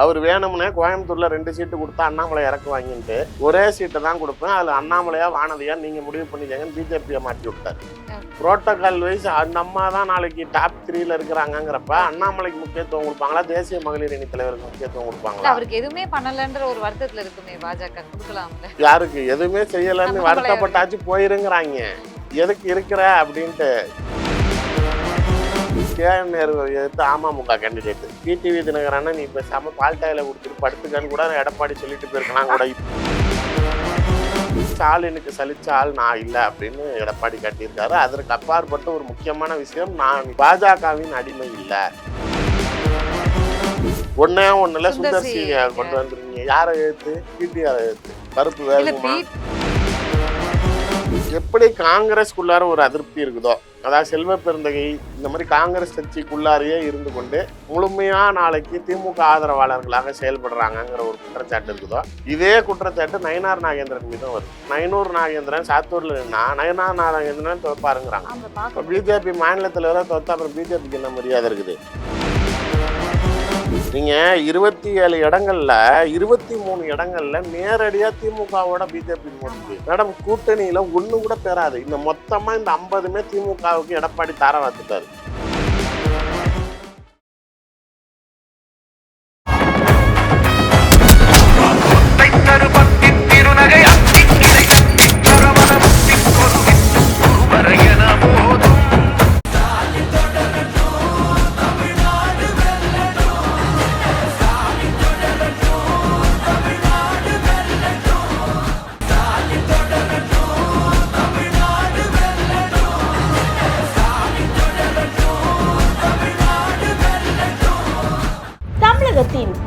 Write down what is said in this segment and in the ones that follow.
அவர் வேணும்னே கோயம்புத்தூர்ல 2 சீட்டு கொடுத்தா அண்ணாமலை இறக்கு வாங்கிட்டு ஒரே சீட்டை தான் கொடுப்பேன், அதுல அண்ணாமலையா வானதியா நீங்க முடிவு பண்ணிக்கங்கன்னு பிஜேபியை மாற்றி விட்டாரு. புரோட்டோகால் வைஸ் அந்த அம்மா தான் நாளைக்கு டாப் 3ல இருக்கிறாங்கிறப்ப அண்ணாமலைக்கு முக்கியத்துவம் கொடுப்பாங்களா, தேசிய மகளிர் அணி தலைவருக்கு முக்கியத்துவம் கொடுப்பாங்களா? அவருக்கு எதுவுமே பண்ணலன்ற ஒரு வருத்தத்துல இருக்குமே பாஜக, கொடுக்கலாம்ல. யாருக்கு எதுவுமே செய்யலன்னு வருத்தப்பட்டாச்சு போயிருங்கிறாங்க. எதுக்கு இருக்கிற அப்படின்ட்டு கேஎன் நேரு எடுத்து அமமுக கேண்டிடேட் டிடிவி தினகரன் நீ பேசாம பால்டாயில கொடுத்துட்டு படுத்துக்கன்னு கூட எடப்பாடி சொல்லிட்டு போயிருக்கலாம் கூட. ஸ்டாலினுக்கு சலிச்ச ஆள் நான் இல்லை அப்படின்னு எடப்பாடி காட்டியிருக்காரு. அதற்கு அப்பாற்பட்ட ஒரு முக்கியமான விஷயம், நான் பாஜகவின் அடிமை இல்லை. ஒண்ணுல சுந்தர்சி கொண்டு வந்துருக்கீங்க. யாரை எழுத்து? பிடிஆர் எழுத்து. கருப்பு வேணுமா? எப்படி காங்கிரஸ்குள்ளார ஒரு அதிருப்தி இருக்குதோ, அதாவது செல்வ பெருந்தகை இந்த மாதிரி காங்கிரஸ் கட்சிக்குள்ளாரையே இருந்து கொண்டு முழுமையா நாளைக்கு திமுக ஆதரவாளர்களாக செயல்படுறாங்கிற ஒரு குற்றச்சாட்டு இருக்குதோ, இதே குற்றச்சாட்டு நயினார் நாகேந்திரன் மீதும் வருது. நயினூர் நாகேந்திரன் சாத்தூர்ல நின்னா நயினார் நாகேந்திரன் தோப்பாருங்கிறாங்க. பிஜேபி மாநில தலைவராக தோத்தா அப்புறம் பிஜேபிக்கு என்ன மரியாதை இருக்குது? நீங்க 27 இடங்கள்ல 23 இடங்கள்ல நேரடியா திமுகவோட பிஜேபி முடிஞ்சு மேடம் கூட்டணியில ஒண்ணு கூட பெறாது. இந்த மொத்தமா இந்த 50மே திமுகவுக்கு எடப்பாடி தார வாத்துட்டாரு.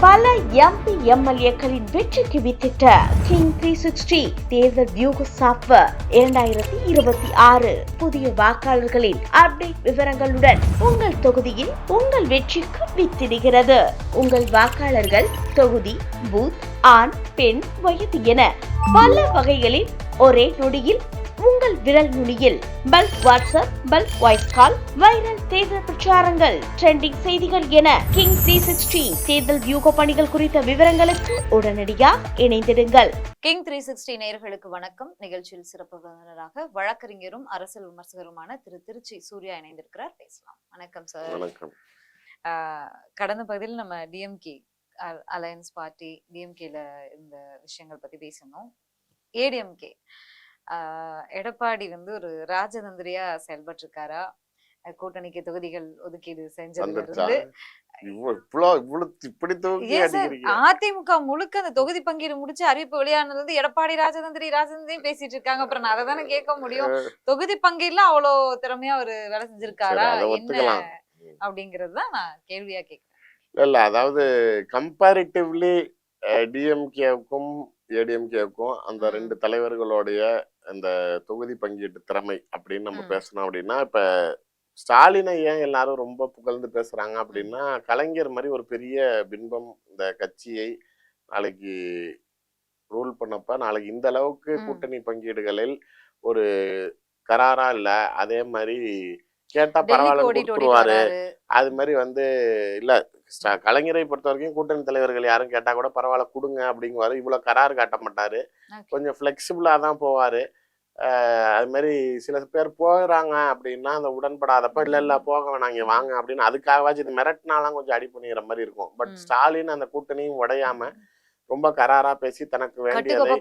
பல எம்பி எம்எல்ஏக்களின் வெற்றிக்கு வித்திட்ட கிங் 360 தேர்தல் வியூக சாப்ட்வேர் 2026 புதிய வாக்காளர்களின் அப்டேட் விவரங்களுடன் உங்கள் தொகுதியில் உங்கள் வெற்றிக்கு வித்திடுகிறது. உங்கள் வாக்காளர்கள் தொகுதி, பூத், ஆண், பெண், வயது என பல வகைகளில் ஒரே நொடியில் உங்கள் விரல் நுனியில் bulk WhatsApp, bulk voice call, viral தேர்தல் பிரச்சாரங்கள், ட்ரெண்டிங் செய்திகள் என கிங் 360 தேர்தல் வியூக பணிகள் குறித்த விவரங்களுக்கு உடனடியாக இணைந்திடுங்கள். கிங் 360 நேயர்களுக்கு வணக்கம். நிகழ்ச்சியில் சிறப்பு விருந்தினராக வழக்கறிஞரும் அரசியல் விமர்சகருமான திருச்சி சூர்யா இணைந்திருக்கிறார். பேசலாம். வணக்கம் சார். வணக்கம். கடந்த பகுதியில் நம்ம டிஎம்கே அலையன்ஸ் பார்ட்டி டிஎம்கேல இந்த விஷயங்கள் பத்தி பேசணும். ஏடிஎம்கே எடப்பாடி ஒரு ராஜதந்திரியா செயல்பட்டு இருக்காரா? கூட்டணிக்கு தொகுதிகள் ஒதுக்கீடு செஞ்சதுல இருந்து அதிமுக முழுக்க அந்த தொகுதி பங்கீடு முடிச்சு அறிவிப்பு வெளியானதுல இருந்து எடப்பாடி ராஜதந்திரி பேசிட்டு இருக்காங்க. அப்புறம் நான் அதை தானே கேட்க முடியும். தொகுதி பங்கீடுல அவ்வளவு திறமையா ஒரு வேலை செஞ்சிருக்காரா என்ன அப்படிங்கறதுதான் நான் கேள்வியா கேட்கிறேன். இல்ல, அதாவது கம்பேரிட்டிவ்லி டிஎம்கேவுக்கும் ஏடிஎம்கேவுக்கும் அந்த 2 தலைவர்களுடைய அந்த தொகுதி பங்கீட்டு திறமை அப்படின்னு நம்ம பேசணும் அப்படின்னா, இப்ப ஸ்டாலினை ஏன் எல்லாரும் ரொம்ப புகழ்ந்து பேசுறாங்க அப்படின்னா, கலைஞர் மாதிரி ஒரு பெரிய பின்பம் இந்த கட்சியை நாளைக்கு ரூல் பண்ணப்ப நாளைக்கு இந்த அளவுக்கு கூட்டணி பங்கீடுகளில் ஒரு கராரா இல்ல, அதே மாதிரி கேட்டா பரவாயில்ல கொடுத்துருவாரு. அது மாதிரி இல்ல, கலைஞரை பொறுத்த வரைக்கும் கூட்டணி தலைவர்கள் யாரும் கேட்டா கூட பரவாயில்ல கொடுங்க அப்படிங்குவாரு. இவ்வளவு கரார் காட்ட மாட்டாரு, கொஞ்சம் பிளெக்சிபிளா தான் போவாரு. அது மாதிரி சில பேர் போகிறாங்க அப்படின்னா அந்த உடன்படாதப்ப இல்ல போக வேணாம் இங்க வாங்க அப்படின்னு அதுக்காகவாச்சும் இது மிரட்டினாலாம் கொஞ்சம் அடி பண்ணிக்கிற மாதிரி இருக்கும். பட் ஸ்டாலின் அந்த கூட்டணியும் உடையாம ரொம்ப கராரா பேசி தனக்கு வேண்டியதை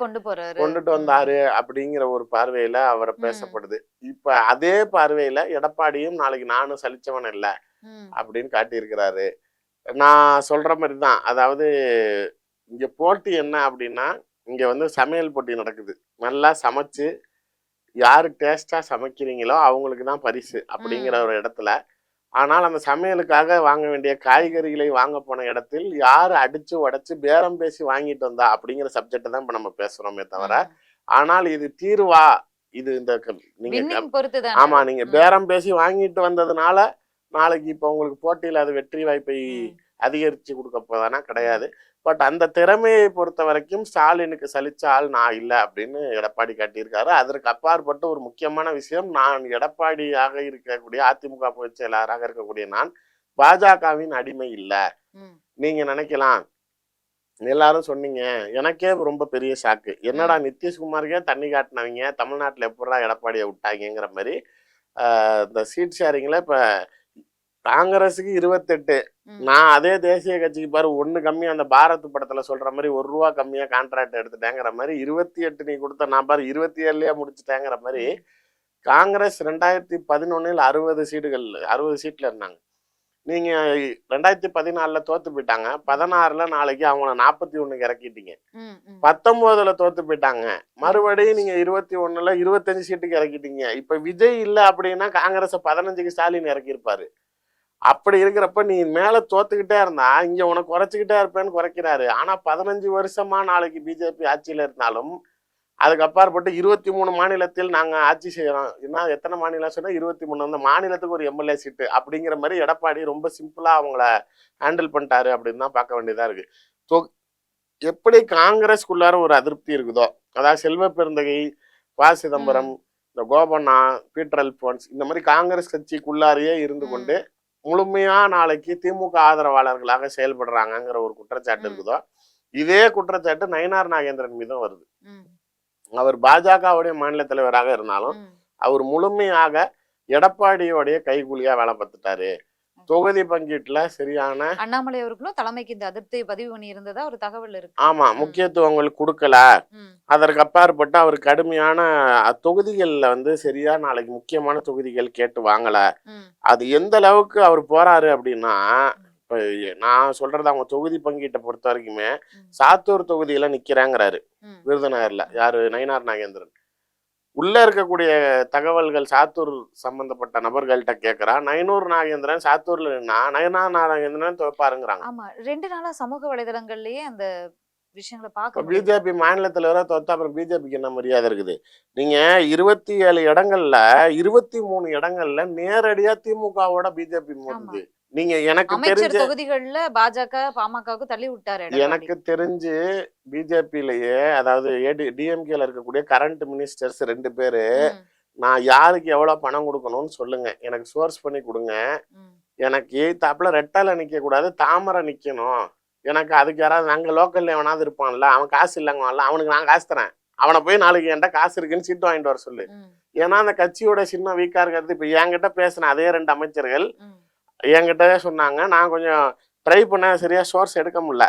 கொண்டுட்டு வந்தாரு அப்படிங்கிற ஒரு பார்வையில அவரை பேசப்படுது. இப்ப அதே பார்வையில எடப்பாடியும் நாளைக்கு நானும் சலிச்சவன் இல்லை அப்படின்னு காட்டியிருக்கிறாரு. நான் சொல்ற மாதிரி தான். அதாவது இங்க போட்டி என்ன அப்படின்னா, இங்க சமையல் போட்டி நடக்குது. நல்லா சமைச்சு யாரு டேஸ்டா சமைக்கிறீங்களோ அவங்களுக்கு தான் பரிசு அப்படிங்கிற ஒரு இடத்துல, ஆனால் அந்த சமையலுக்காக வாங்க வேண்டிய காய்கறிகளை வாங்க போன இடத்தில் யாரு அடிச்சு உடைச்சு பேரம் பேசி வாங்கிட்டு வந்தா அப்படிங்கிற சப்ஜெக்ட் தான் இப்ப நம்ம பேசுறோமே தவிர, ஆனால் இது தீர்வா? இது இந்த நீங்க ஆமா நீங்க பேரம் பேசி வாங்கிட்டு வந்ததுனால நாளைக்கு இப்ப உங்களுக்கு போட்டியில அது வெற்றி வாய்ப்பை அதிகரிச்சு கொடுக்க போதானா? கிடையாது. பட் அந்த திறமையை பொறுத்த வரைக்கும் ஸ்டாலினுக்கு சலிச்ச ஆள் நான் இல்லை அப்படின்னு எடப்பாடி காட்டியிருக்காரு. அதற்கு அப்பாற்பட்ட ஒரு முக்கியமான விஷயம், நான் எடப்பாடியாக இருக்கக்கூடிய அதிமுக பொதுச் செயலாளராக இருக்கக்கூடிய நான் பாஜகவின் அடிமை இல்லை. நீங்க நினைக்கலாம் எல்லாரும் சொன்னீங்க. எனக்கே ரொம்ப பெரிய ஷாக்கு. என்னடா நிதிஷ்குமாருக்கே தண்ணி காட்டினவங்க தமிழ்நாட்டுல எப்படிடா எடப்பாடியை விட்டாங்கங்கிற மாதிரி. இந்த சீட் ஷேரிங்ல இப்ப காங்கிரஸுக்கு 28, நான் அதே தேசிய கட்சிக்கு பாரு 1 கம்மியா, அந்த பாரத் படத்துல சொல்ற மாதிரி ₹1 கம்மியா கான்ட்ராக்ட் எடுத்துட்டேங்கிற மாதிரி 28 நீ கொடுத்த, நான் பாரு 27லயே முடிச்சுட்டேங்கிற மாதிரி. காங்கிரஸ் 2011 60 சீட்ல இருந்தாங்க. நீங்க 2014 தோத்து போயிட்டாங்க. 16ல நாளைக்கு அவங்கள 41 இறக்கிட்டீங்க. 19ல தோத்து போயிட்டாங்க. மறுபடியும் நீங்க 21ல 25 சீட்டுக்கு இறக்கிட்டீங்க. இப்ப விஜய் இல்ல அப்படின்னா காங்கிரஸ 15க்கு ஸ்டாலின் இறக்கியிருப்பாரு. அப்படி இருக்கிறப்ப நீ மேல தோத்துக்கிட்டே இருந்தா இங்க உனக்கு குறைச்சிக்கிட்டே இருப்பேன்னு குறைக்கிறாரு. ஆனா 15 வருஷமா நாளைக்கு பிஜேபி ஆட்சியில இருந்தாலும் அதுக்கு அப்பாற்பட்டு 23 மாநிலத்தில் நாங்க ஆட்சி செய்யறோம். என்ன எத்தனை மாநிலம் சொன்னா 23, அந்த மாநிலத்துக்கு ஒரு எம்எல்ஏ சீட்டு அப்படிங்கிற மாதிரி எடப்பாடி ரொம்ப சிம்பிளா அவங்கள ஹேண்டில் பண்ணிட்டாரு அப்படின்னு தான் பார்க்க வேண்டியதா இருக்கு. எப்படி காங்கிரஸ்குள்ளார ஒரு அதிருப்தி இருக்குதோ, அதாவது செல்வ பெருந்தகை, ப. சிதம்பரம், இந்த கோபண்ணா, பீட்டர் அல்போன்ஸ், இந்த மாதிரி காங்கிரஸ் கட்சிக்குள்ளாரையே இருந்து கொண்டு முழுமையா நாளைக்கு திமுக ஆதரவாளர்களாக செயல்படுறாங்கிற ஒரு குற்றச்சாட்டு இருக்குதோ, இதே குற்றச்சாட்டு நயினார் நாகேந்திரன் மீதும் வருது. அவர் பாஜகவுடைய மாநில தலைவராக இருந்தாலும் அவர் முழுமையாக எடப்பாடியோடைய கைகூலியா வேலை பார்த்துட்டாரு. தொகுதி பங்கீட்டுல சரியான அண்ணாமலை அவர்களும் தலைமைக்கு இந்த அதிருப்தியை பதிவு பண்ணி இருந்ததா ஒரு தகவல் இருக்கு. ஆமா, முக்கியத்துவங்களுக்கு கொடுக்கல. அதற்கு அப்பாற்பட்டு அவர் கடுமையான தொகுதிகள்ல வந்து சரியா நாளைக்கு முக்கியமான தொகுதிகள் கேட்டு வாங்கல. அது எந்த அளவுக்கு அவர் போறாரு அப்படின்னா, இப்ப நான் சொல்றது அவங்க தொகுதி பங்கீட்டை பொறுத்த வரைக்குமே சாத்தூர் தொகுதியில நிக்கிறாங்கிறாரு விருதுநகர்ல. யாரு? நயினார் நாகேந்திரன். உள்ள இருக்கக்கூடிய தகவல்கள் சாத்தூர் சம்பந்தப்பட்ட நபர்கள்ட்ட கேட்கிறா. நயினார் நாகேந்திரன் சாத்தூர்ல நின்னா நயினார் நாகேந்திரன் தோப்பாருங்கிறாங்க. ஆமா, 2 நாளா சமூக வலைதளங்கள்லயே அந்த விஷயங்களை பார்க்க பிஜேபி மாநில தலைவரா தோத்தா அப்புறம் பிஜேபிக்கு என்ன மரியாதை இருக்குது? நீங்க 27 இடங்கள்ல 23 இடங்கள்ல நேரடியா திமுகவோட பிஜேபி மோதுது. நீங்க எனக்கு தெரிஞ்ச தொகுதிகள்ல பாஜக பாமகவுக்கு தள்ளி விட்டாரு. எனக்கு தெரிஞ்சு பிஜேபியிலேயே, அதாவது டிஎம்கேல இருக்கக்கூடிய கரண்ட் மினிஸ்டர்ஸ் 2 பேரு, நான் யாருக்கு எவ்வளவு பணம் கொடுக்கணும்னு சொல்லுங்க, எனக்கு சோர்ஸ் பண்ணி கொடுங்க, எனக்கு எய்த்தாப்புல ரெட்டால நிக்க கூடாது, தாமரை நிக்கணும், எனக்கு அதுக்கு யாராவது நாங்க லோக்கல்ல எவனாவது இருப்பான்ல, அவன் காசு இல்லைங்கல்ல, அவனுக்கு நான் காசு தரேன், அவனை போய் நாளைக்கு என்கிட்ட காசு இருக்குன்னு சீட்டு வாங்கிட்டு வர சொல்லு. ஏன்னா அந்த கட்சியோட சின்ன வீக்கா இருக்கிறது. இப்ப என்கிட்ட பேசின அதே 2 அமைச்சர்கள் என்கிட்டவே சொன்னாங்க, நான் கொஞ்சம் ட்ரை பண்ண சரியா சோர்ஸ் எடுக்க முடியல,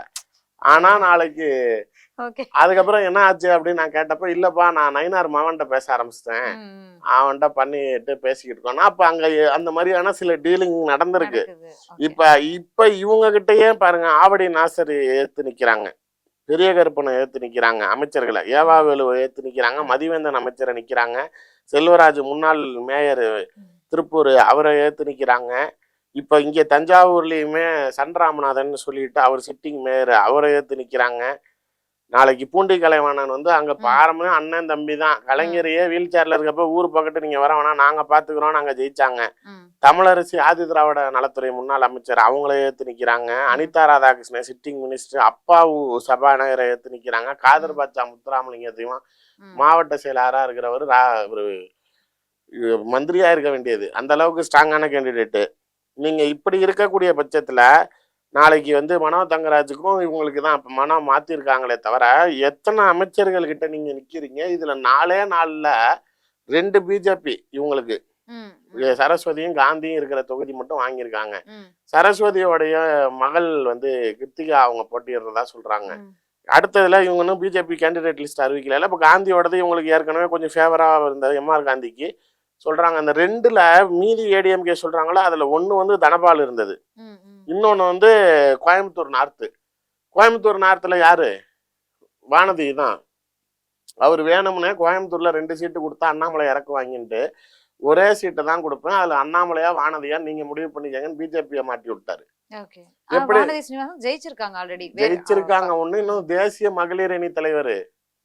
ஆனா நாளைக்கு அதுக்கப்புறம் என்ன ஆச்சு அப்படின்னு நான் கேட்டப்ப, இல்லப்பா நான் நயினார் மாவன்ட்ட பேச ஆரம்பிச்சிட்டேன், அவன்கிட்ட பண்ணிட்டு பேசிக்கிட்டு இருக்கோம்னா அப்ப அங்க அந்த மாதிரியான சில டீலிங் நடந்திருக்கு. இப்ப இவங்க கிட்டயே பாருங்க, ஆவடி நாசர் ஏத்து நிக்கிறாங்க, பெரிய கருப்பனை ஏத்து நிக்கிறாங்க, அமைச்சர்களை ஏவாவேலுவை ஏத்து நிக்கிறாங்க, மதிவேந்தன் அமைச்சரை நிக்கிறாங்க, செல்வராஜ் முன்னாள் மேயர் திருப்பூர் அவரை ஏத்து நிக்கிறாங்க. இப்ப இங்க தஞ்சாவூர்லயுமே சன்ராமநாதன் சொல்லிட்டு அவர் சிட்டிங் மேயர் அவரை ஏத்து நிக்கிறாங்க. நாளைக்கு பூண்டி கலைவாணன் வந்து அங்க பாரம்பரியம் அண்ணன் தம்பி தான். கலைஞரையே வீல் சேர்ல இருக்கப்ப ஊர் பக்கத்து நீங்க வர வேணா, நாங்க பாத்துக்கிறோம், நாங்க ஜெயிச்சாங்க. தமிழரசி ஆதி திராவிட நலத்துறை முன்னாள் அமைச்சர் அவங்கள ஏத்து நிக்கிறாங்க. அனிதா ராதாகிருஷ்ணன் சிட்டிங் மினிஸ்டர், அப்பாவு சபாநாயகரை ஏத்து நிக்கிறாங்க. காதர் பாட்சா முத்துராமலிங்கத்தையும் மாவட்ட செயலாளரா இருக்கிறவர் ஒரு மந்திரியா இருக்க வேண்டியது, அந்த அளவுக்கு ஸ்ட்ராங்கான கேண்டிடேட்டு. நீங்க இப்படி இருக்கக்கூடிய பட்சத்துல நாளைக்கு வந்து மனோ தங்கராஜுக்கும் இவங்களுக்கு தான் இப்ப மனம் மாத்திருக்காங்களே தவிர, எத்தனை அமைச்சர்கள் கிட்ட நீங்க நிக்கிறீங்க? இதுல 4 நாள்ல 2 பிஜேபி இவங்களுக்கு, சரஸ்வதியும் காந்தியும் இருக்கிற தொகுதி மட்டும் வாங்கியிருக்காங்க. சரஸ்வதியோடைய மகள் வந்து கிருத்திகா அவங்க போட்டிடுறதா சொல்றாங்க. அடுத்ததுல இவங்க இன்னும் பிஜேபி கேண்டிடேட் லிஸ்ட் அறிவிக்கல. இப்ப காந்தியோடது இவங்களுக்கு ஏற்கனவே கொஞ்சம் ஃபேவரா இருந்த எம்ஆர் காந்திக்கு சொல்றாங்க. அந்த 2ல மீதி ஏடிஎம்கே சொல்றாங்களா, அதுல 1 வந்து தனபால் இருந்தது, இன்னொன்னு வந்து கோயம்புத்தூர் நார்த்து. கோயம்புத்தூர் நார்த்துல யாரு? வானதி தான். அவர் வேணும்னே கோயம்புத்தூர்ல 2 சீட்டு கொடுத்தா அண்ணாமலை இறக்கு வாங்கிட்டு ஒரே சீட்டை தான் கொடுப்பேன், அதுல அண்ணாமலையா வானதியா நீங்க முடிவு பண்ணிக்கங்கன்னு பிஜேபியை மாட்டி விட்டாரு. எப்படி ஜெயிச்சிருக்காங்க? ஒண்ணு, இன்னும் தேசிய மகளிர் அணி தலைவர்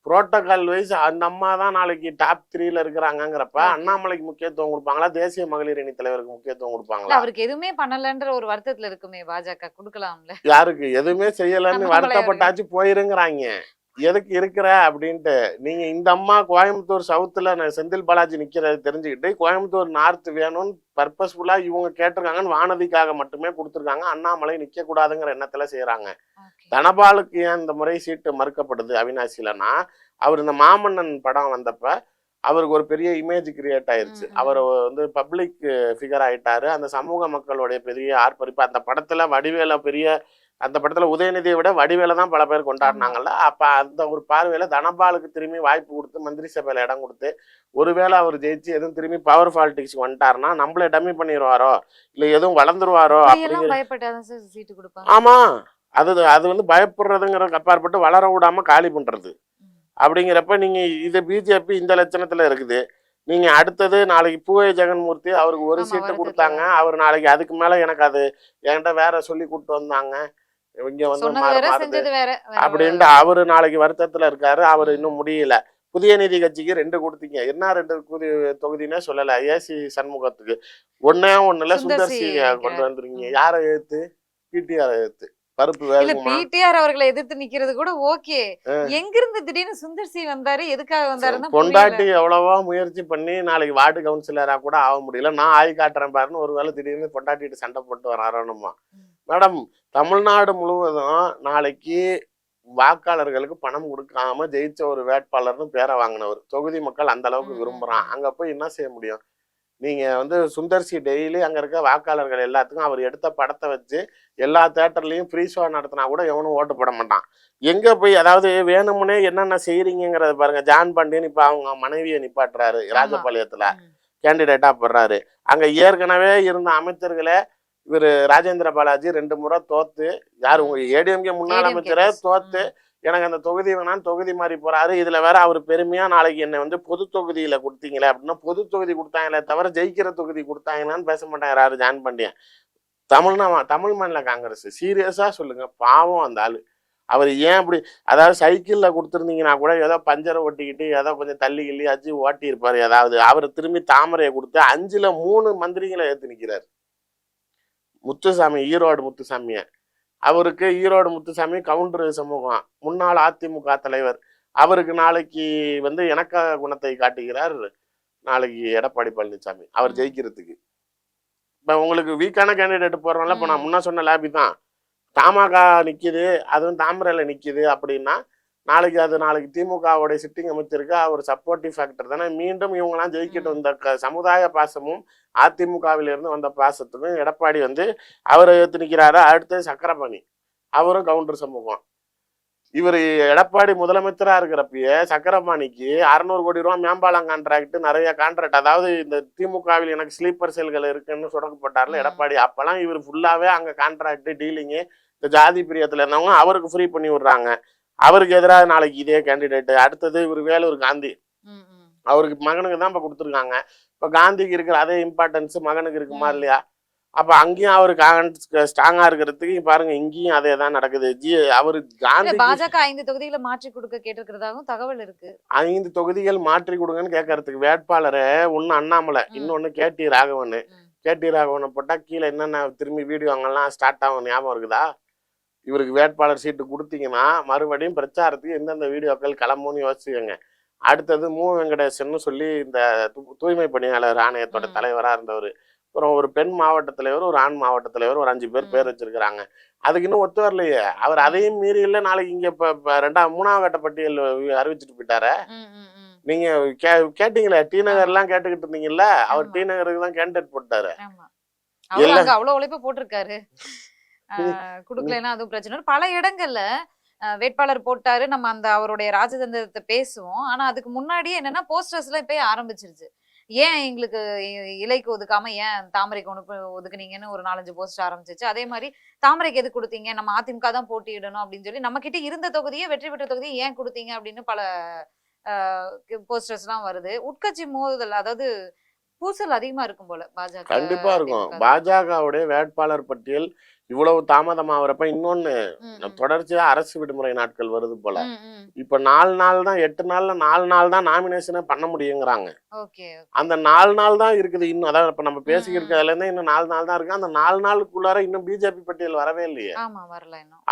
புரோட்டோகால் வைஸ் அந்த அம்மா தான் நாளைக்கு டாப் 3ல இருக்கிறாங்கிறப்ப அண்ணாமலைக்கு முக்கியத்துவம் கொடுப்பாங்களா, தேசிய மகளிர் அணி தலைவருக்கு முக்கியத்துவம் கொடுப்பாங்களா? அவருக்கு எதுவுமே பண்ணலன்ற ஒரு வருத்தத்துல இருக்குமே பாஜக, கொடுக்கலாம்ல. யாருக்கு எதுவுமே செய்யலன்னு வருத்தப்பட்டாச்சு போயிருங்கிறாங்க. எதுக்கு இருக்கிற அப்படின்ட்டு. நீங்க இந்த அம்மா கோயம்புத்தூர் சவுத்துல செந்தில் பாலாஜி நிக்கிறது தெரிஞ்சுக்கிட்டு கோயம்புத்தூர் நார்த் வேணும்னு பர்பஸ்ஃபுல்லா இவங்க கேட்டிருக்காங்கன்னு வானதிக்காக மட்டுமே கொடுத்துருக்காங்க. அண்ணாமலை நிக்க கூடாதுங்கிற எண்ணத்துல செய்யறாங்க. தனபாலுக்கு ஏன் இந்த முறை சீட்டு மறுக்கப்படுது அவினாசிலனா, அவர் இந்த மாமன்னன் படம் வந்தப்ப அவருக்கு ஒரு பெரிய இமேஜ் கிரியேட் ஆயிருச்சு. அவர் வந்து பப்ளிக் ஃபிகர் ஆயிட்டாரு. அந்த சமூக மக்களுடைய பெரிய ஆர்ப்பரிப்பு அந்த படத்துல வடிவேல அந்த படத்துல உதயநிதியை விட வடிவேல தான் பல பேர் கொண்டாடினாங்கல்ல. அப்ப அந்த ஒரு பார்வையில தனபாலுக்கு திரும்பி வாய்ப்பு கொடுத்து மந்திரி சபையில இடம் கொடுத்து, ஒருவேளை அவர் ஜெயிச்சு எதுவும் திரும்பி பவர் பாலிடிக்ஸ் வந்துட்டாருன்னா நம்மள டம்மி பண்ணிடுவாரோ இல்ல எதுவும் வளர்ந்துருவாரோ அப்படிங்கிற பயப்பட்டாதான் சார் சீட்டு கொடுப்பாங்க. ஆமா, அது வந்து பயப்படுறதுங்கிற அப்பாற்பட்டு வளர விடாம காலி பண்றது. அப்படிங்கிறப்ப நீங்க இது பிஜேபி இந்த லட்சணத்துல இருக்குது. நீங்க அடுத்தது நாளைக்கு பூவே ஜெகன்மூர்த்தி அவருக்கு ஒரு சீட்டு கொடுத்தாங்க. அவர் நாளைக்கு அதுக்கு மேல எனக்கு அது என்கிட்ட வேற சொல்லி கூப்பிட்டு வந்தாங்க, இங்க வந்து அப்படின்ட்டு அவரு நாளைக்கு வருத்தத்துல இருக்காரு. அவரு இன்னும் முடியல. புதிய நீதி கட்சிக்கு 2 கொடுத்தீங்க. என்ன 2 தொகுதினே சொல்லல. ஏசி சண்முகத்துக்கு ஒண்ணுல சுந்தர்சி கொண்டு வந்துருக்கீங்க. யாரை எதிர்த்து? பிடிஆர் எதிர்த்து. பருப்பு வேகுமா? பிடிஆர் அவர்களை எதிர்த்து நிக்கிறது கூட ஓகே. எங்க இருந்து திடீர்னு சுந்தர்சி வந்தாரு, எதுக்காக வந்தாருன்னு பொண்டாட்டி எவ்வளவோ முயற்சி பண்ணி நாளைக்கு வார்டு கவுன்சிலரா கூட ஆக முடியல. நான் ஆய் காட்டுறேன் பாருன்னு ஒருவேளை திடீர்னு பொண்டாட்டிட்டு சண்டை போட்டு வராரோனுமா. மேடம், தமிழ்நாடு முழுவதும் நாளைக்கு வாக்காளர்களுக்கு பணம் கொடுக்காம ஜெயிச்ச ஒரு வேட்பாளர்னு பேரை வாங்கினவர். தொகுதி மக்கள் அந்த அளவுக்கு விரும்புறான். அங்க போய் என்ன செய்ய முடியும்? நீங்க வந்து சுந்தர்சி டெய்லி அங்க இருக்க வாக்காளர்கள் எல்லாத்துக்கும் அவர் எடுத்த படத்தை வச்சு எல்லா தேட்டர்லயும் ஃப்ரீ ஷோ நடத்தினா கூட எவனும் ஓட்டு போட மாட்டான். எங்க போய் அதாவது வேணுமுனே என்னென்ன செய்யறீங்கிறத பாருங்க. ஜான் பாண்டியன் இப்ப அவங்க மனைவியை நிப்பாட்டுறாரு, ராஜபாளையத்துல கேண்டிடேட்டா போடுறாரு. அங்க ஏற்கனவே இருந்த அமைச்சர்களே இவர் ராஜேந்திர பாலாஜி 2 முறை தோத்து, யாரு ஏடிஎம்கே முன்னாள் அமைச்சரே தோத்து எனக்கு அந்த தொகுதி வேணான்னு தொகுதி மாறி போறாரு. இதுல வேற அவர் பெருமையா நாளைக்கு என்ன வந்து பொது தொகுதியில கொடுத்தீங்களே அப்படின்னா, பொது தொகுதி கொடுத்தாங்களே தவிர ஜெயிக்கிற தொகுதி கொடுத்தாங்கன்னு பேச மாட்டாங்க ஜான் பாண்டியன். தமிழ் மாநில காங்கிரஸ் சீரியஸா சொல்லுங்க, பாவம் அந்த ஆளு. அவர் ஏன் அப்படி, அதாவது சைக்கிள்ல கொடுத்துருந்தீங்கன்னா கூட ஏதோ பஞ்சரை ஒட்டிக்கிட்டு ஏதோ கொஞ்சம் தள்ளி கிள்ளி அச்சு ஓட்டி இருப்பாரு. ஏதாவது அவர் திரும்பி தாமரையை கொடுத்து 5ல் 3 மந்திரிகளை ஏற்று நிற்கிறார். முத்துசாமி, ஈரோடு முத்துசாமிய, அவருக்கு ஈரோடு முத்துசாமி கவுண்டர் சமூகம், முன்னாள் அதிமுக தலைவர். அவருக்கு நாளைக்கு வந்து இணக்க குணத்தை காட்டுகிறார் நாளைக்கு எடப்பாடி பழனிசாமி அவர் ஜெயிக்கிறதுக்கு. இப்ப உங்களுக்கு வீக்கான கேண்டிடேட் போடுறோம்ல. இப்ப நான் முன்ன சொன்ன லேபி தான் தமாக நிக்குது, அதுவும் தாமரையில நிக்குது அப்படின்னா நாளைக்கு திமுகவுடைய சிட்டிங் அமைச்சருக்கு அவர் சப்போர்ட்டிவ் ஃபேக்டர் தானே. மீண்டும் இவங்கெல்லாம் ஜெயிக்கட்டும். இந்த சமுதாய பாசமும் அதிமுகவிலிருந்து வந்த பாசத்துக்கும் எடப்பாடி வந்து அவரை ஏற்று நிற்கிறாரு. அடுத்து சக்கரபாணி, அவரும் கவுண்டர் சமூகம். இவர் எடப்பாடி முதலமைச்சரா இருக்கிறப்பயே சக்கரபாணிக்கு 600 கோடி ரூபா மேம்பாலம் கான்ட்ராக்ட், நிறைய கான்ட்ராக்ட், அதாவது இந்த திமுகவில் எனக்கு ஸ்லீப்பர் செல்கள் இருக்குன்னு சொடக்கப்பட்டார்ல எடப்பாடி, அப்பெல்லாம் இவர் ஃபுல்லாவே அங்க கான்ட்ராக்ட் டீலிங்கு, இந்த ஜாதி பிரியத்துல இருந்தவங்க அவருக்கு ஃப்ரீ பண்ணி விடுறாங்க. அவருக்கு எதிராக நாளைக்கு இதே கேண்டிடேட். அடுத்தது இவர் வேலூர் காந்தி, அவருக்கு மகனுக்கு தான் இப்ப கொடுத்துருக்காங்க. இப்ப காந்திக்கு இருக்கிற அதே இம்பார்ட்டன்ஸ் மகனுக்கு இருக்குமா இல்லையா? அப்ப அங்கேயும் அவருக்கு ஸ்ட்ராங்கா இருக்கிறதுக்கு பாருங்க, இங்கேயும் அதே தான் நடக்குது. அவரு காந்தி பாஜக 5 தொகுதிகளை மாற்றி கொடுக்க கேட்டிருக்கிறதாகவும் தகவல் இருக்கு. 5 தொகுதிகள் மாற்றி கொடுங்கன்னு கேட்கறதுக்கு வேட்பாளரை ஒன்னு அண்ணாமலை, இன்னொன்னு கேடி ராகவன். கேடி ராகவனை போட்டா கீழே என்னென்ன திரும்பி வீடியோ அங்கெல்லாம் ஸ்டார்ட் ஆகும் ஞாபகம் இருக்குதா? இவருக்கு வேட்பாளர் சீட்டு கொடுத்தீங்கன்னா மறுபடியும் பிரச்சாரத்துக்கு எந்தெந்த வீடியோக்கள் கிளம்புன்னு யோசிச்சுக்கோங்க. அடுத்தது வெங்கடேசன் சொல்லி இந்த தூய்மை பணியாளர் ஆணையத்தோட தலைவரா இருந்தவர். அப்புறம் ஒரு பெண் மாவட்ட தலைவர், ஒரு ஆண் மாவட்ட தலைவர், ஒரு 5 பேர் வச்சிருக்கிறாங்க. அதுக்கு இன்னும் ஒத்து வரலையே. அவர் அதையும் மீறி இல்ல நாளைக்கு இங்க இப்ப 3ஆம் கட்ட பட்டியல் அறிவிச்சுட்டு போயிட்டார. நீங்க கேட்டீங்களே, டி நகர் எல்லாம் கேட்டுக்கிட்டு இருந்தீங்கல்ல, அவர் டி நகருக்கு தான் கேண்டிடேட் போட்டாரு. அவ்வளவு உழைப்பு போட்டிருக்காரு. குடுக்கலைன்னா அதுவும் பிரச்சனை. பல இடங்கள்ல வேட்பாளர் போட்டாரு, நம்ம அந்த அவருடைய ராஜதந்திரத்தை பேசுவோம். ஆனா அதுக்கு முன்னாடியே என்னன்னா போஸ்டர்ஸ் எல்லாம் இப்ப ஆரம்பிச்சிருச்சு. ஏன் எங்களுக்கு இலைக்கு ஒதுக்காம ஏன் தாமரைக்கு ஒதுக்குனீங்கன்னு ஒரு 4-5 போஸ்டர் ஆரம்பிச்சிச்சு. அதே மாதிரி தாமரைக்கு எது கொடுத்தீங்க, நம்ம அதிமுக தான் போட்டியிடணும் அப்படின்னு சொல்லி நம்ம கிட்ட இருந்த தொகுதியை, வெற்றி பெற்ற தொகுதியை ஏன் கொடுத்தீங்க அப்படின்னு பல போஸ்டர்ஸ் எல்லாம் வருது. உட்கட்சி மோதுதல், அதாவது பூசல் அதிகமா இருக்கும் போல பாஜக. கண்டிப்பா இருக்கும். பாஜகவுடைய வேட்பாளர் பட்டியல் இவ்வளவு தாமதமாகறப்ப இன்னொன்னு தொடர்ச்சியா அரசு விடுமுறை நாட்கள் வருது போல. இப்ப 4 நாள் தான், 8 நாள்ல 4 நாள் தான் நாமினேஷனே பண்ண முடியுங்கிறாங்க. அந்த 4 நாள் தான் இருக்குது இன்னும். அதாவது இப்ப நம்ம பேசிக்கிறதுல இருந்து இன்னும் 4 நாள் தான் இருக்கு. அந்த 4 நாளுக்குள்ளார இன்னும் பிஜேபி பட்டியல் வரவே இல்லையே.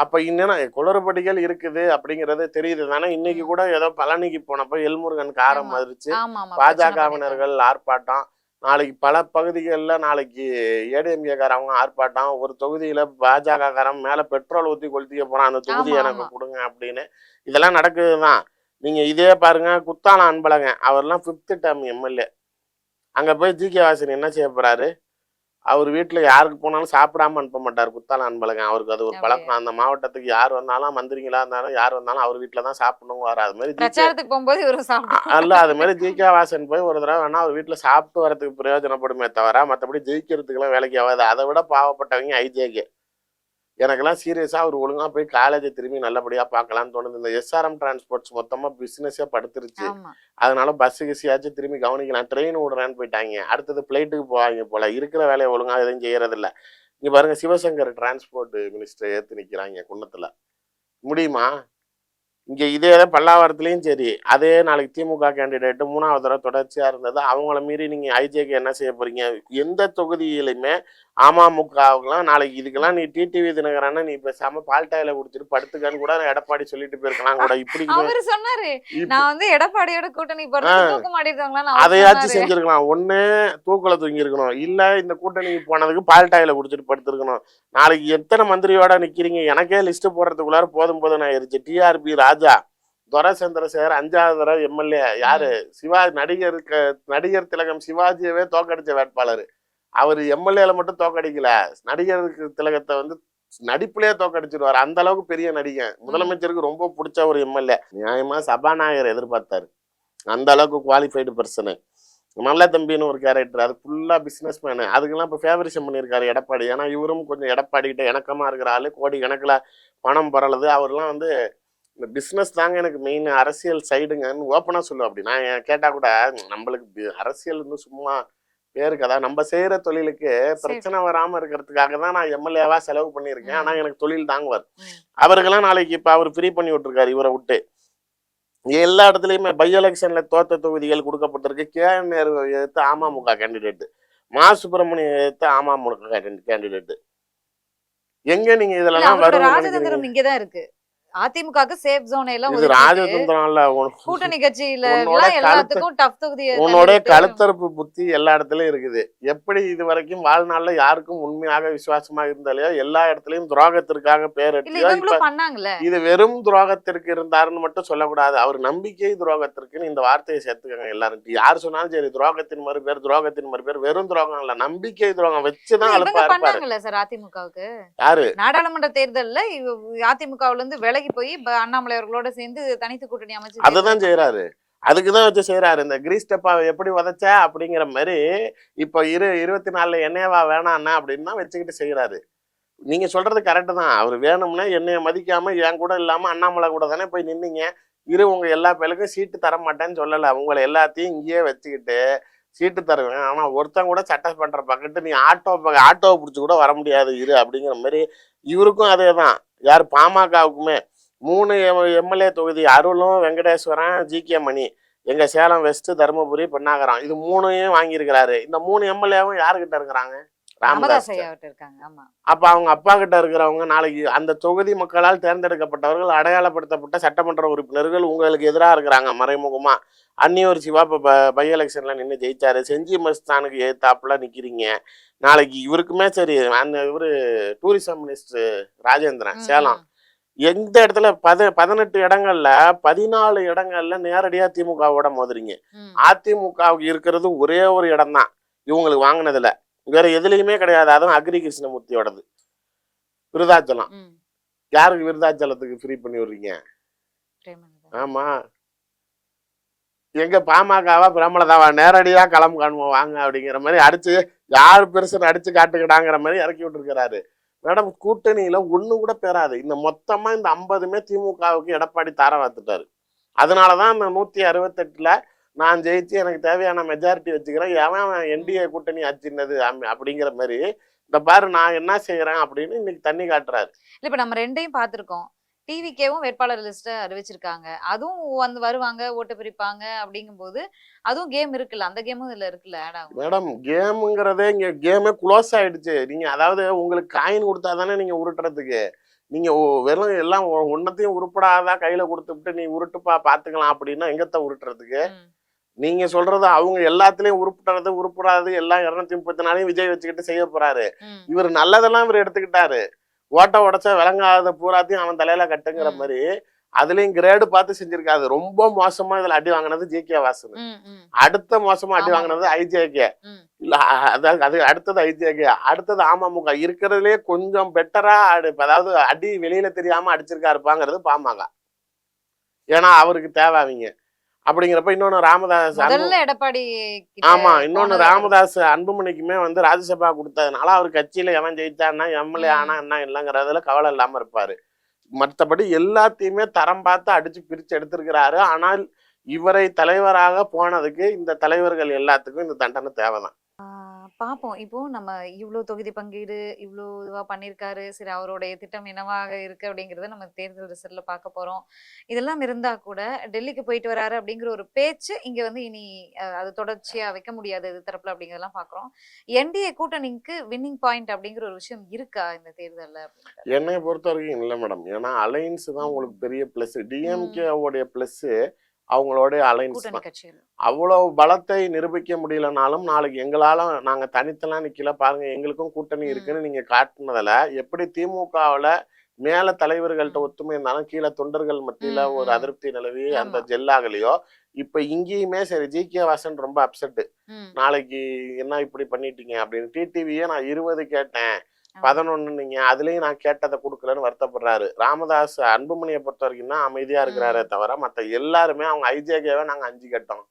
அப்ப இன்னும் குளறுபடிகள் இருக்குது அப்படிங்கறது தெரியுது தானே. இன்னைக்கு கூட ஏதோ பழனிக்கு போனப்ப எல்முருகன் காரம் அதிர்ச்சி, பாஜகவினர்கள் ஆர்ப்பாட்டம். நாளைக்கு பல பகுதிகளில் நாளைக்கு ஏடிஎம்கேக்காரவங்க ஆர்ப்பாட்டம், ஒரு தொகுதியில பாஜகக்காரன் மேல பெட்ரோல் ஊத்தி கொளுத்திக்க போறான், அந்த தொகுதி ஆமா எனக்கு ஆமா கொடுங்க அப்படின்னு. இதெல்லாம் நடக்குதுதான். நீங்க இதே பாருங்க, குத்தாலம் அன்பழகன் அவர்லாம் 5th டேர்ம் எம்எல்ஏ. அங்க போய் ஜி.கே. வாசன் என்ன செய்ய போறாரு? அவர் வீட்டுல யாருக்கு போனாலும் சாப்பிடாம அனுப்ப மாட்டார் குத்தாலம் அன்பழகன். அவருக்கு அது ஒரு அப்படியா? பழக்கம். அந்த மாவட்டத்துக்கு யார் வந்தாலும், மந்திரிகளா இருந்தாலும் யார் வந்தாலும் அவர் வீட்டுல தான் சாப்பிடணும் வர. அது மாதிரி ஜி.கே. பிரச்சாரத்துக்கு போகும்போது இவரு சாப்பிட்டு அல்ல, அது மாதிரி ஜி.கே. வாசன் போய் ஒரு தடவை வேணா அவர் வீட்டுல சாப்பிட்டு வரதுக்கு பிரயோஜனப்படுமே தவிர மற்றபடி ஜெயிக்கிறதுக்கெல்லாம் வேலைக்கு ஆகாது. அதை விட பாவப்பட்டவங்க ஐஜேகே. எனக்கெல்லாம் சீரியஸா அவர் ஒழுங்கா போய் காலேஜை திரும்பி நல்லபடியா பார்க்கலாம்னு தோணுது. இந்த எஸ்ஆர்எம் டிரான்ஸ்போர்ட்ஸ் மொத்தமா பிசினஸே படுத்துருச்சு. ஆமா அதனால பஸ் கிசியாச்சும் திரும்பி கவனிக்கலாம். ட்ரெயின் விடுறேன்னு போயிட்டாங்க. அடுத்தது பிளைட்டுக்கு போவாங்க போல. இருக்கிற வேலையை ஒழுங்கா எதுவும் செய்யறது இல்ல. இங்க பாருங்க, சிவசங்கர் டிரான்ஸ்போர்ட் மினிஸ்டர் ஏத்து நிக்கிறாங்க குன்னத்துல. முடியுமா? இங்க இதே பல்லாவரத்துலயும் சரி, அதே நாளைக்கு திமுக கேண்டிடேட் 3வது தடவை தொடர்ச்சியா இருந்தது. அவங்கள மீறி நீங்க ஐஜேக்கு என்ன செய்ய போறீங்க? எந்த தொகுதியிலுமே அமமுகவுக்குலாம் நாளைக்கு இதுக்கெல்லாம் நீ டிடிவி தினகரன்னா நீ பேசாம பால்டாயில குடிச்சிட்டு படுத்துக்கான்னு கூட எடப்பாடி சொல்லிட்டு போயிருக்கலாம் கூட. இப்படி அவரு சொன்னாரு, நான் வந்து எடப்பாடியோட கூட்டணி போறது தூக்க மாட்டிருக்காங்களா, அதையாச்சும் செஞ்சிருக்கலாம். ஒண்ணு தூக்குல தூங்கி இருக்கணும், இல்ல இந்த கூட்டணிக்கு போனதுக்கு பால்டாயில குடிச்சிட்டு படுத்திருக்கணும். நாளைக்கு எத்தனை மந்திரியோட நிக்கிறீங்க? எனக்கே லிஸ்ட் போடுறதுக்குள்ளார போதும் ஆயிருச்சு. டிஆர்பி ராஜா, துரை சந்திரசேகர் 5வது தடவை எம்எல்ஏ. யாரு? சிவாஜி, நடிகர் திலகம் சிவாஜியவே தோக்கடிச்ச வேட்பாளர். அவர் எம்எல்ஏல மட்டும் தோக்கடிக்கல, நடிகருக்கு திலகத்தை வந்து நடிப்புலயே தோக்கடிச்சிருவாரு. அந்த அளவுக்கு பெரிய நடிகன். முதலமைச்சருக்கு ரொம்ப பிடிச்ச ஒரு எம்எல்ஏ. நியாயமா சபாநாயகர் எதிர்பார்த்தாரு. அந்த அளவுக்கு குவாலிஃபைடு பர்சனு. நல்ல தம்பின்னு ஒரு கேரக்டர், அது ஃபுல்லா பிசினஸ் மேனு. அதுக்கெல்லாம் இப்போ ஃபேவரிசம் பண்ணியிருக்காரு எடப்பாடி. ஏன்னா இவரும் கொஞ்சம் எடப்பாடி கிட்ட இணக்கமா இருக்கிற ஆளு. கோடி கணக்குல பணம் பரலுது. அவர்லாம் வந்து இந்த பிசினஸ் தாங்க எனக்கு மெயின், அரசியல் சைடுங்கன்னு ஓப்பனா சொல்லுவோம். அப்படி நான் கேட்டா கூட நம்மளுக்கு அரசியல் வந்து சும்மா பேருக்கு, அதான் நம்ம செய்யற தொழிலுக்கு பிரச்சனை வராம இருக்கிறதுக்காக தான் நான் எம்எல்ஏவா செலவு பண்ணியிருக்கேன். ஆனா எனக்கு தொழில் தாங்குவார். அவருக்கெல்லாம் நாளைக்கு இப்ப அவர் ஃப்ரீ பண்ணி விட்டுருக்காரு இவரை விட்டு. எல்லா இடத்துலயுமே பை எலெக்ஷன்ல தோத்த தொகுதிகள் கொடுக்கப்பட்டிருக்கு. கே.என். நேரு எடுத்து அமமுக கேண்டிடேட், மா சுப்பிரமணியம் எடுத்து அமமுக கேண்டிடேட். எங்க நீங்க இதெல்லாம் வரும்? ராஜதந்திரம் இங்கதான் இருக்கு. அதிமுகவுக்கு சேஃப் ஜோன் எல்லாம் இது ராஜதந்திரம் இல்ல. கூட்டணி கட்சியில எல்லாத்துக்கும் டஃப் தொகுதி. உன்னோட கழுத்தரப்பு புத்தி எல்லா இடத்துலயும் இருக்குது. எப்படி இது வரைக்கும் வாழ்நாள்ல யாருக்கும் உண்மையாக விசுவாசமா இருந்தாலையோ எல்லா இடத்துலயும் துரோகத்திற்காக பேர் பண்ணாங்கல்ல. இது வெறும் துரோகத்திற்கு இருந்தாருன்னு மட்டும் சொல்லக்கூடாது. அவர் நம்பிக்கை துரோகத்திற்குன்னு இந்த வார்த்தையை சேர்த்துக்காங்க எல்லாரும். யார் சொன்னாலும் சரி, துரோகத்தின் மறுபேர், துரோகத்தின் மறுபேர். வெறும் துரோகம் இல்ல, நம்பிக்கை துரோகம் வச்சுதான் அழுப்பா இருப்பாரு. சார் அதிமுகவுக்கு யாரு? நாடாளுமன்ற தேர்தல்ல அதிமுகவுல இருந்து விலகி போய் அண்ணாமலை அவர்களோட சேர்ந்து தனித்து கூட்டணி அமைச்சு அததான் செய்யறாரு. அதுக்குதான் வச்சு செய்யறாரு. இந்த கிரீஸ் டப்பாவை எப்படி உதைச்ச அப்படிங்கிற மாதிரி இப்ப 24 என்னையவா வேணான்னா அப்படின்னு தான் வச்சுக்கிட்டு செய்யறாரு. நீங்க சொல்றது கரெக்டு தான். அவர் வேணும்னா என்னைய மதிக்காம என் கூட இல்லாம அண்ணாமலை கூட தானே போய் நின்னீங்க. உங்க எல்லா பேருக்கும் சீட்டு தர மாட்டேன்னு சொல்லல. உங்களை எல்லாத்தையும் இங்கேயே வச்சுக்கிட்டு சீட்டு தருவேன், ஆனா ஒருத்தன் கூட சட்டமன்ற பக்கத்து நீ ஆட்டோவை பிடிச்சி கூட வர முடியாது அப்படிங்கிற மாதிரி இவருக்கும் அதே தான். யார்? பாமகவுக்குமே 3 எம்எல்ஏ தொகுதி, அருளும் வெங்கடேஸ்வரன், ஜி.கே. மணி, எங்க சேலம் வெஸ்ட், தருமபுரி, பெண்ணாகரம், இது 3ஐயும் வாங்கியிருக்கிறாரு. இந்த 3 எம்எல்ஏவும் யாருக்கிட்ட இருக்கிறாங்க? ராமதாஸ் இருக்காங்க. அப்ப அவங்க அப்பா கிட்ட இருக்கிறவங்க நாளைக்கு அந்த தொகுதி மக்களால் தேர்ந்தெடுக்கப்பட்டவர்கள், அடையாளப்படுத்தப்பட்ட சட்டமன்ற உறுப்பினர்கள் உங்களுக்கு எதிராக இருக்கிறாங்க மறைமுகமா. அன்னியூர் சிவா இப்ப பை எலெக்ஷன்ல நின்று ஜெயிச்சாரு. செஞ்சி மஸ்தானுக்கு ஏத்தாப்புல நிக்கிறீங்க. நாளைக்கு இவருக்குமே சரி, இவரு டூரிசம் மினிஸ்டர் ராஜேந்திரன் சேலம், எந்த இடத்துல 18 இடங்கள்ல 14 இடங்கள்ல நேரடியா திமுகவோட மோதுறீங்க. அதிமுகவுக்கு இருக்கிறது ஒரே ஒரு இடம் தான் இவங்களுக்கு வாங்கினதுல, வேற எதுலயுமே கிடையாது. அதுவும் அக்ரி கிருஷ்ணமூர்த்தியோடது, விருதாச்சலம். யாருக்கு விருதாச்சலத்துக்கு ஃப்ரீ பண்ணி விடுறீங்க? ஆமா, எங்க பாமகவா பிரமலதாவா நேரடியா களம் காணுவோம் வாங்க அப்படிங்கிற மாதிரி அடிச்சு யாரு பெருசுன்னு அடிச்சு காட்டுக்கிட்டாங்கிற மாதிரி இறக்கி விட்டுருக்கிறாரு. மேடம், கூட்டணியில ஒண்ணு கூட பெறாது. இந்த மொத்தமா இந்த 50மே திமுகவுக்கு எடப்பாடி தார வாத்துட்டாரு. அதனாலதான் இந்த 168ல நான் ஜெயிச்சு எனக்கு தேவையான மெஜாரிட்டி வச்சுக்கிறேன், அவன் என்டிஏ கூட்டணி ஆச்சுன்னது அப்படிங்கிற மாதிரி. இந்த பாரு நான் என்ன செய்யறேன் அப்படின்னு இன்னைக்கு தண்ணி காட்டுறாரு. இப்ப நம்ம ரெண்டையும் பார்த்திருக்கோம். டிவிகேவும் வேட்பாளர் லிஸ்ட் அறிவிச்சிருக்காங்க. அதுவும் வருவாங்க, ஓட்டு பிரிப்பாங்க. அப்படிங்கும் போது அதுவும் கேம் இருக்குல்ல, அந்த கேமும் இதுல இருக்குல்ல. மேடம், கேமுங்கிறதே இங்க கேமே க்ளோஸ் ஆயிடுச்சு. நீங்க அதாவது உங்களுக்கு காயின் கொடுத்தா தானே நீங்க உருட்டுறதுக்கு. நீங்க வெறும் எல்லாம் ஒன்னத்தையும் உருப்படாதா கையில கொடுத்துட்டு நீ உருட்டுப்பா பாத்துக்கலாம் அப்படின்னா எங்கத்த உருட்டுறதுக்கு? நீங்க சொல்றது அவங்க எல்லாத்துலயும் உருப்படாது எல்லாம் 234 விஜய் வச்சுக்கிட்டு செய்ய போறாரு. இவர் நல்லதெல்லாம் இவர் எடுத்துக்கிட்டாரு. ஓட்ட உடைச்சா விளங்காத பூராத்தையும் அவன் தலையில கட்டுங்கிற மாதிரி அதுலயும் கிரேடு பார்த்து செஞ்சிருக்காது. ரொம்ப மோசமா இதுல அடி வாங்கினது ஜி.கே. வாசன், அடுத்த மோசமா அடி வாங்கினது ஐஜேகே, இல்ல அது அடுத்தது ஐஜேகே, அடுத்தது அமமுக. இருக்கிறதுலயே கொஞ்சம் பெட்டரா அதாவது அடி வெளியில தெரியாம அடிச்சிருக்காருப்பாங்கிறது பாமக. ஏன்னா அவருக்கு தேவை அவங்க. அப்படிங்கிறப்ப இன்னொன்னு ராமதாஸ் இன்னொன்னு ராமதாஸ் அன்புமணிக்குமே ராஜ்யசபா கொடுத்ததுனால அவர் கட்சியில எவன் ஜெயிச்சான்னா எம்எல்ஏ ஆனா என்ன இல்லைங்கிறதுல கவலை இல்லாம இருப்பாரு. மற்றபடி எல்லாத்தையுமே தரம் பார்த்து அடிச்சு பிரிச்சு எடுத்திருக்கிறாரு. ஆனால் இவரை தலைவராக போனதுக்கு இந்த தலைவர்கள் எல்லாத்துக்கும் இந்த தண்டனை தேவைதான். பாப்போம். இப்போ நம்ம இவ்வளவு தொகுதி பங்கீடு இவ்வளவு இதுவா பண்ணிருக்காரு, சரி அவருடைய திட்டம் என்னவாக இருக்கு அப்படிங்கறத நம்ம தேர்தல் ரிசல்ட்ல பார்க்க போறோம். இதெல்லாம் இருந்தா கூட டெல்லிக்கு போயிட்டு வராரு அப்படிங்கிற ஒரு பேச்சு இங்க இனி அது தொடர்ச்சியா வைக்க முடியாது இது தரப்புல அப்படிங்கறதெல்லாம் பாக்குறோம். என்டிஏ கூட்டணிக்கு வின்னிங் பாயிண்ட் அப்படிங்கிற ஒரு விஷயம் இருக்கா இந்த தேர்தல்ல? என்னை பொறுத்த வரைக்கும் இல்ல மேடம். ஏன்னா அலைன்ஸ் தான் உங்களுக்கு பெரிய பிளஸ். டிஎம்கே உடைய பிளஸ் அவங்களோட அலைன்ஸ் தான். அவ்வளவு பலத்தை நிரூபிக்க முடியலனாலும் நாளைக்கு எங்களால நாங்க தனித்தெல்லாம் நிக்கல பாருங்க எங்களுக்கும் கூட்டணி இருக்குன்னு நீங்க காட்டுனதுல எப்படி திமுகவுல மேல தலைவர்கள்ட்ட ஒத்துமை இருந்தாலும் கீழே தொண்டர்கள் மத்தியில ஒரு அதிருப்தி நிலவி அந்த ஜெல்லாகலையோ, இப்ப இங்கேயுமே சரி ஜி.கே. வாசன் ரொம்ப அப்செட். நாளைக்கு என்ன இப்படி பண்ணிட்டீங்க அப்படின்னு. டிடிவியே நான் 20 கேட்டேன் 11 நீங்க அதுலயும் நான் கேட்டதை கொடுக்கலன்னு வருத்தப்படுறாரு. ராமதாஸ் அன்புமணியை பொறுத்த வரைக்கும் தான் அமைதியா இருக்கிறாரே தவிர மத்த எல்லாருமே அவங்க ஐஜேகேவை நாங்க 5 கேட்டோம்,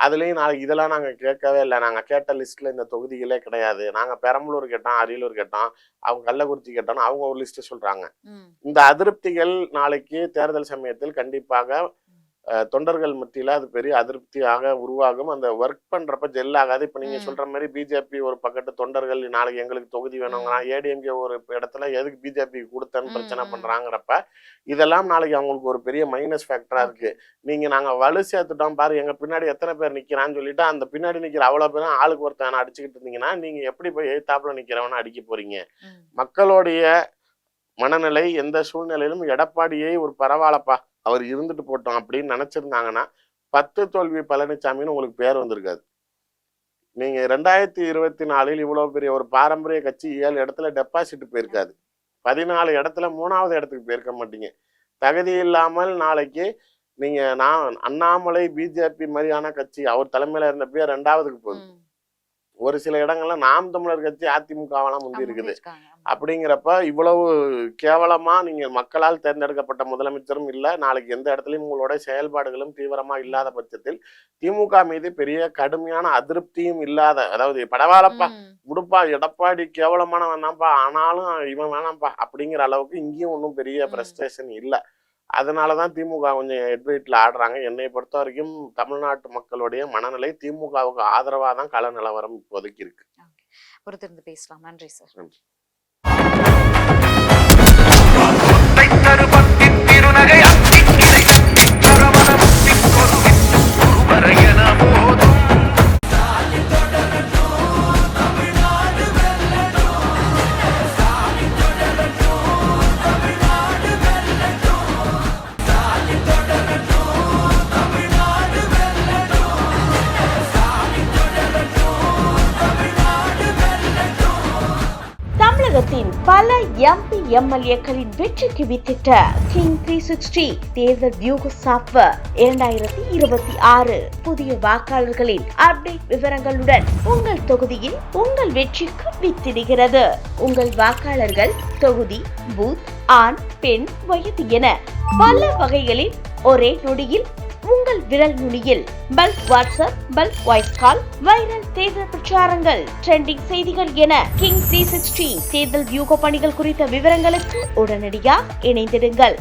அதுலயும் நாளைக்கு இதெல்லாம் நாங்க கேட்கவே இல்லை, நாங்க கேட்ட லிஸ்ட்ல இந்த தொகுதிகளே கிடையாது, நாங்க பெரம்பலூர் கேட்டோம், அரியலூர் கேட்டோம், அவங்க கள்ளக்குறிச்சி கேட்டோம், அவங்க ஒரு லிஸ்ட் சொல்றாங்க. இந்த அதிருப்திகள் நாளைக்கு தேர்தல் சமயத்தில் கண்டிப்பாக தொண்டர்கள் மத்தியில அது பெரிய அதிருப்தியாக உருவாகும். அந்த ஒர்க் பண்றப்ப ஜெல் ஆகாது. இப்ப நீங்க சொல்ற மாதிரி பிஜேபி ஒரு பக்கத்து தொண்டர்கள் நாளைக்கு எங்களுக்கு தொகுதி வேணுங்கிறா, ஏடிஎம்கே ஒரு இடத்துல எதுக்கு பிஜேபி கொடுத்தன்னு பிரச்சனை பண்றாங்கிறப்ப இதெல்லாம் நாளைக்கு அவங்களுக்கு ஒரு பெரிய மைனஸ் ஃபேக்டரா இருக்கு. நாங்க வலு சேர்த்துட்டோம் பாரு எங்க பின்னாடி எத்தனை பேர் நிக்கிறான்னு சொல்லிட்டு அந்த பின்னாடி நிக்கிற அவ்வளவு பேரும் ஆளுக்கு ஒருத்தவனை அடிச்சுக்கிட்டு இருந்தீங்கன்னா நீங்க எப்படி போய் எதிர்த்தாப்புல நிக்கிறவன அடிக்க போறீங்க? மக்களுடைய மனநிலை எந்த சூழ்நிலையிலும் எடப்பாடியை ஒரு பரவாயில்லப்பா அவர் இருந்துட்டு போட்டோம் அப்படின்னு நினைச்சிருந்தாங்கன்னா 10 தோல்வி பழனிசாமின்னு உங்களுக்கு பேர் வந்திருக்காது. நீங்க 2024 இவ்வளவு பெரிய ஒரு பாரம்பரிய கட்சி 7 இடத்துல டெபாசிட் போயிருக்காது, 14 இடத்துல 3வது இடத்துக்கு போயிருக்க மாட்டீங்க. தகுதி இல்லாமல் நாளைக்கு நீங்க அண்ணாமலை பிஜேபி மாதிரியான கட்சி அவர் தலைமையில இருந்த பேர் 2வதுக்கு போகுது. ஒரு சில இடங்கள்ல நாம் தமிழர் கட்சி அதிமுகவெல்லாம் முந்தி இருக்குது. அப்படிங்கிறப்ப இவ்வளவு கேவலமா நீங்க மக்களால் தேர்ந்தெடுக்கப்பட்ட முதலமைச்சரும் இல்ல, நாளைக்கு எந்த இடத்துலயும் உங்களோட செயல்பாடுகளும் தீவிரமா இல்லாத பட்சத்தில் திமுக மீது பெரிய கடுமையான அதிருப்தியும் இல்லாத, அதாவது பரவாயில்லப்பா விடுப்பா எடப்பாடி கேவலமான வேணாம்ப்பா ஆனாலும் இவன் வேணாம்ப்பா அப்படிங்கிற அளவுக்கு இங்கேயும் ஒன்றும் பெரிய பிரஸ்ட்ரேஷன் இல்லை. அதனாலதான் திமுக கொஞ்சம் ஹெட்வெயிட்ல ஆடுறாங்க. என்னை பொறுத்த வரைக்கும் தமிழ்நாட்டு மக்களுடைய மனநிலை திமுகவுக்கு ஆதரவா தான் கள நிலவரம் இப்போதைக்கு இருக்கு. பொறுத்திருந்து பேசலாம். நன்றி சார். தமிழகத்தின் பல எம்பி எம்எல்ஏக்களின் வெற்றிக்கு வித்திட்ட கிங் 360 தேர்தல் வியூக சாப்ட்வேர் 2026 புதிய வாக்காளர்களின் அப்டேட் விவரங்களுடன் உங்கள் தொகுதியில் உங்கள் வெற்றிக்கு வித்திடுகிறது. உங்கள் வாக்காளர்கள் தொகுதி, பூத், ஆண், பெண், வயது என பல வகைகளில் ஒரே நொடியில் உங்கள் விரல் நுனியில் bulk WhatsApp, bulk voice call, viral தேர்தல் பிரச்சாரங்கள், ட்ரெண்டிங் செய்திகள் என கிங் 360 தேர்தல் வியூக பணிகள் குறித்த விவரங்களுக்கு உடனடியாக இணைந்திடுங்கள்.